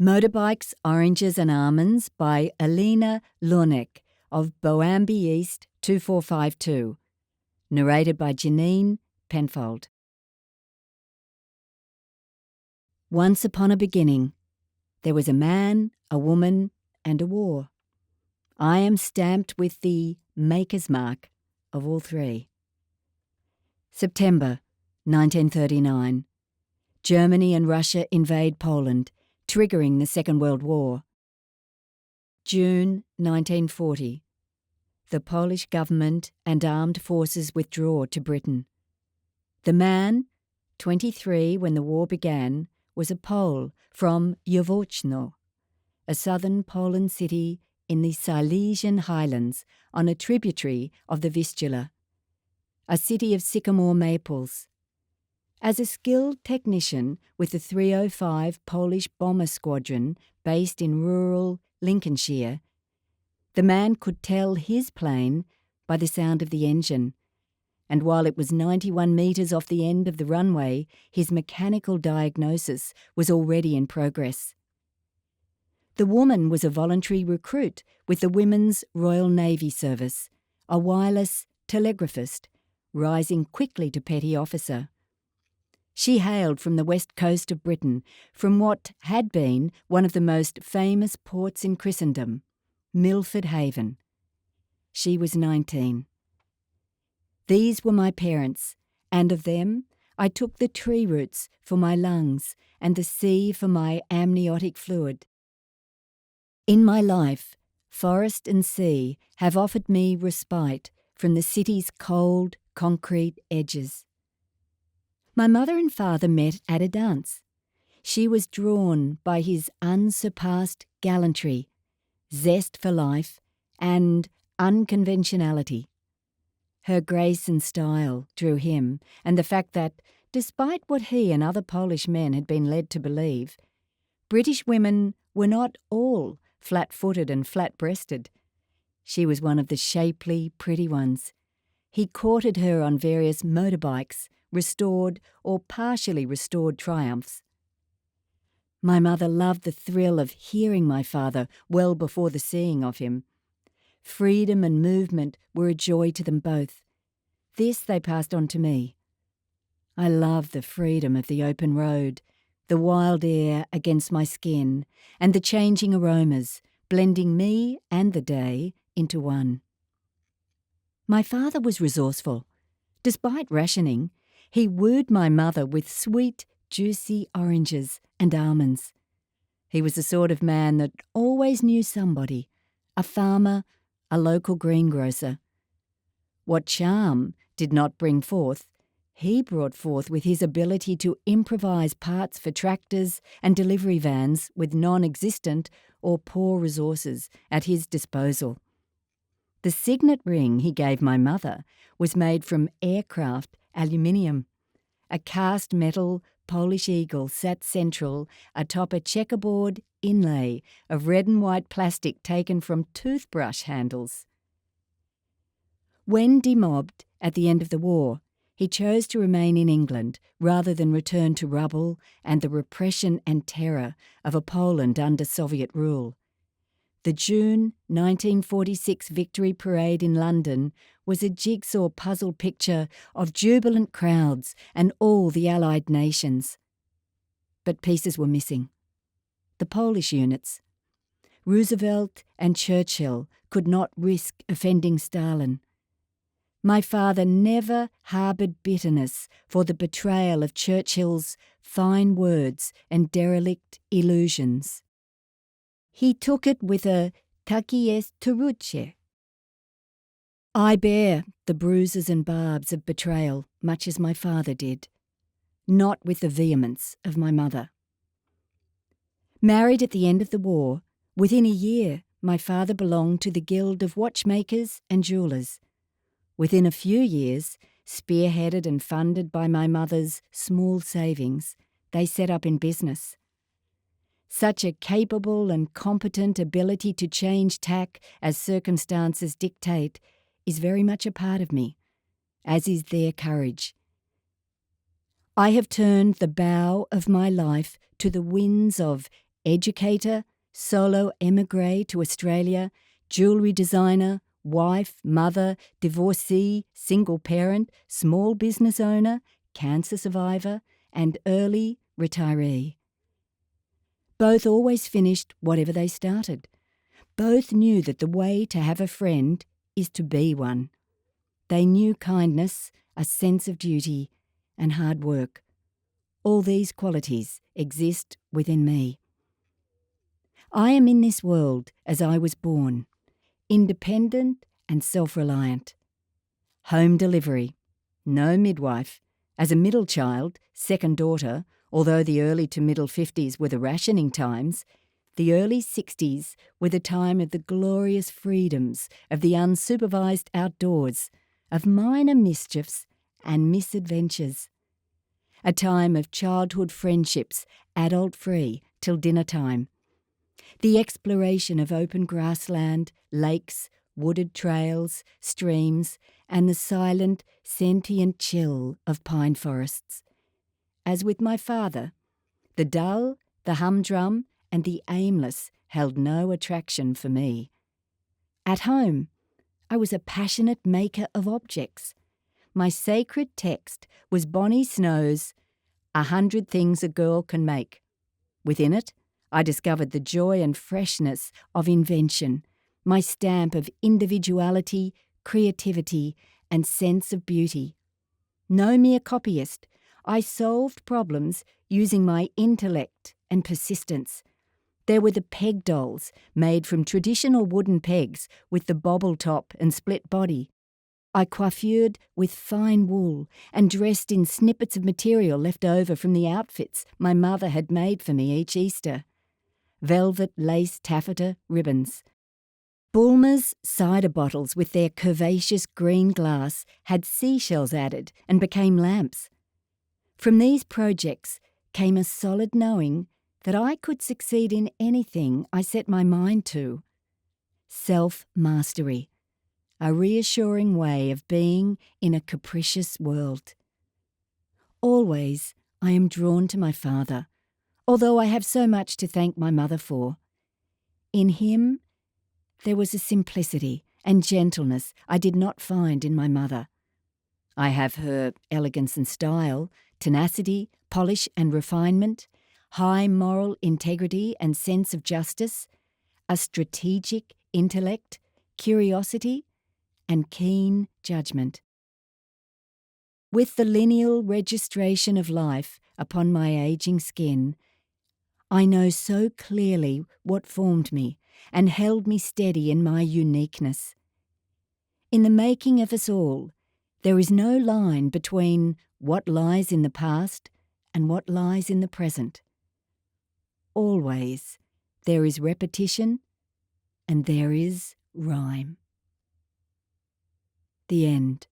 Motorbikes, Oranges and Almonds by Alina Lornek of Boambi East 2452. Narrated by Janine Penfold. Once upon a beginning, there was a man, a woman, and a war. I am stamped with the maker's mark of all three. September 1939. Germany and Russia invade Poland, triggering the Second World War. June 1940. The Polish government and armed forces withdraw to Britain. The man, 23 when the war began, was a Pole from Jaworzno, a southern Poland city in the Silesian highlands on a tributary of the Vistula, a city of sycamore maples. As a skilled technician with the 305 Polish Bomber Squadron based in rural Lincolnshire, the man could tell his plane by the sound of the engine, and while it was 91 metres off the end of the runway, his mechanical diagnosis was already in progress. The woman was a voluntary recruit with the Women's Royal Navy Service, a wireless telegraphist, rising quickly to petty officer. She hailed from the west coast of Britain, from what had been one of the most famous ports in Christendom, Milford Haven. She was 19. These were my parents, and of them I took the tree roots for my lungs and the sea for my amniotic fluid. In my life, forest and sea have offered me respite from the city's cold, concrete edges. My mother and father met at a dance. She was drawn by his unsurpassed gallantry, zest for life, and unconventionality. Her grace and style drew him, and the fact that, despite what he and other Polish men had been led to believe, British women were not all flat-footed and flat-breasted. She was one of the shapely, pretty ones. He courted her on various motorbikes, restored or partially restored triumphs. My mother loved the thrill of hearing my father well before the seeing of him. Freedom and movement were a joy to them both. This they passed on to me. I loved the freedom of the open road, the wild air against my skin, and the changing aromas, blending me and the day into one. My father was resourceful. Despite rationing, he wooed my mother with sweet, juicy oranges and almonds. He was the sort of man that always knew somebody, a farmer, a local greengrocer. What charm did not bring forth, he brought forth with his ability to improvise parts for tractors and delivery vans with non-existent or poor resources at his disposal. The signet ring he gave my mother was made from aircraft aluminium. A cast metal Polish eagle sat central atop a checkerboard inlay of red and white plastic taken from toothbrush handles. When demobbed at the end of the war, he chose to remain in England rather than return to rubble and the repression and terror of a Poland under Soviet rule. The June 1946 Victory Parade in London was a jigsaw puzzle picture of jubilant crowds and all the Allied nations. But pieces were missing. The Polish units. Roosevelt and Churchill could not risk offending Stalin. My father never harboured bitterness for the betrayal of Churchill's fine words and derelict illusions. He took it with a "taki jest trucie." I bear the bruises and barbs of betrayal much as my father did, not with the vehemence of my mother. Married at the end of the war, within a year my father belonged to the Guild of Watchmakers and Jewellers. Within a few years, spearheaded and funded by my mother's small savings, they set up in business. Such a capable and competent ability to change tack as circumstances dictate is very much a part of me, as is their courage. I have turned the bow of my life to the winds of educator, solo émigré to Australia, jewellery designer, wife, mother, divorcee, single parent, small business owner, cancer survivor, and early retiree. Both always finished whatever they started. Both knew that the way to have a friend is to be one. They knew kindness, a sense of duty, and hard work. All these qualities exist within me. I am in this world as I was born, independent and self-reliant. Home delivery, no midwife. As a middle child, second daughter, although the early to middle 50s were the rationing times, the early 60s were the time of the glorious freedoms of the unsupervised outdoors, of minor mischiefs and misadventures. A time of childhood friendships, adult-free, till dinner time. The exploration of open grassland, lakes, wooded trails, streams, and the silent, sentient chill of pine forests. As with my father, the dull, the humdrum, and the aimless held no attraction for me. At home, I was a passionate maker of objects. My sacred text was Bonnie Snow's 100 Things a Girl Can Make. Within it, I discovered the joy and freshness of invention, my stamp of individuality, creativity, and sense of beauty. No mere copyist, I solved problems using my intellect and persistence. There were the peg dolls, made from traditional wooden pegs with the bobble top and split body. I coiffured with fine wool and dressed in snippets of material left over from the outfits my mother had made for me each Easter. Velvet lace taffeta ribbons. Bulmer's cider bottles with their curvaceous green glass had seashells added and became lamps. From these projects came a solid knowing that I could succeed in anything I set my mind to. Self-mastery, a reassuring way of being in a capricious world. Always I am drawn to my father, although I have so much to thank my mother for. In him, there was a simplicity and gentleness I did not find in my mother. I have her elegance and style, tenacity, polish and refinement, high moral integrity and sense of justice, a strategic intellect, curiosity, and keen judgment. With the lineal registration of life upon my ageing skin, I know so clearly what formed me and held me steady in my uniqueness. In the making of us all, there is no line between what lies in the past and what lies in the present. Always there is repetition and there is rhyme. The end.